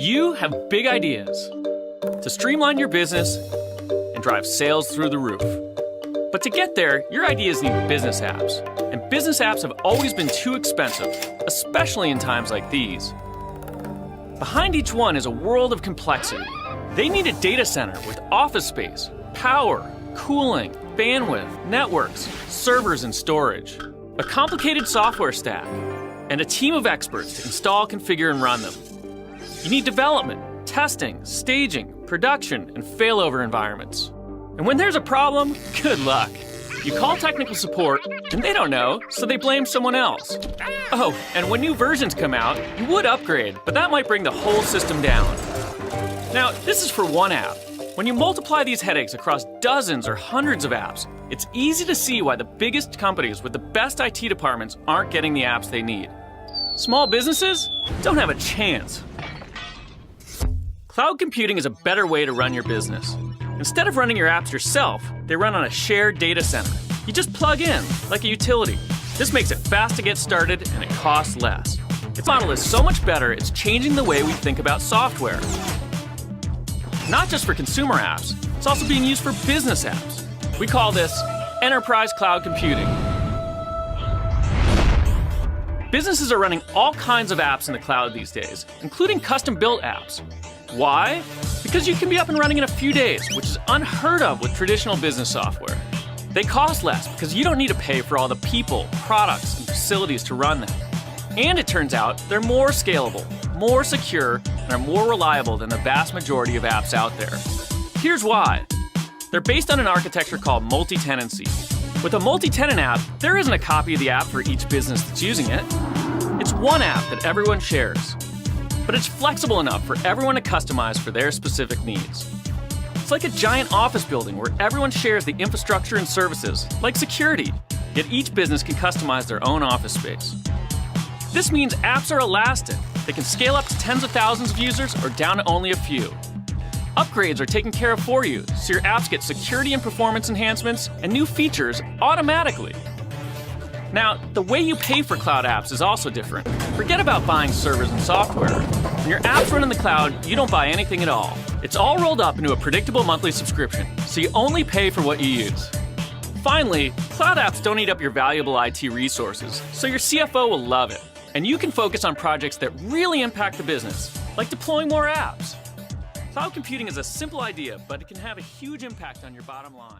You have big ideas to streamline your business and drive sales through the roof. But to get there, your ideas need business apps. And business apps have always been too expensive, especially in times like these. Behind each one is a world of complexity. They need a data center with office space, power, cooling, bandwidth, networks, servers, and storage. A complicated software stack, and a team of experts to install, configure, and run them. You need development, testing, staging, production, and failover environments. And when there's a problem, good luck. You call technical support, and they don't know, so they blame someone else. Oh, and when new versions come out, you would upgrade, but that might bring the whole system down. Now, this is for one app. When you multiply these headaches across dozens or hundreds of apps, it's easy to see why the biggest companies with the best IT departments aren't getting the apps they need. Small businesses don't have a chance. Cloud computing is a better way to run your business. Instead of running your apps yourself, they run on a shared data center. You just plug in, like a utility. This makes it fast to get started and it costs less. Its model is so much better, it's changing the way we think about software. Not just for consumer apps, it's also being used for business apps. We call this enterprise cloud computing. Businesses are running all kinds of apps in the cloud these days, including custom-built apps. Why? Because you can be up and running in a few days, which is unheard of with traditional business software. They cost less because you don't need to pay for all the people, products, and facilities to run them. And it turns out they're more scalable, more secure, and are more reliable than the vast majority of apps out there. Here's why. They're based on an architecture called multi-tenancy. With a multi-tenant app, there isn't a copy of the app for each business that's using it. It's one app that everyone shares. But it's flexible enough for everyone to customize for their specific needs. It's like a giant office building where everyone shares the infrastructure and services, like security, yet each business can customize their own office space. This means apps are elastic. They can scale up to tens of thousands of users or down to only a few. Upgrades are taken care of for you, so your apps get security and performance enhancements and new features automatically. Now, the way you pay for cloud apps is also different. Forget about buying servers and software. When your apps run in the cloud, you don't buy anything at all. It's all rolled up into a predictable monthly subscription, so you only pay for what you use. Finally, cloud apps don't eat up your valuable IT resources, so your CFO will love it. And you can focus on projects that really impact the business, like deploying more apps. Cloud computing is a simple idea, but it can have a huge impact on your bottom line.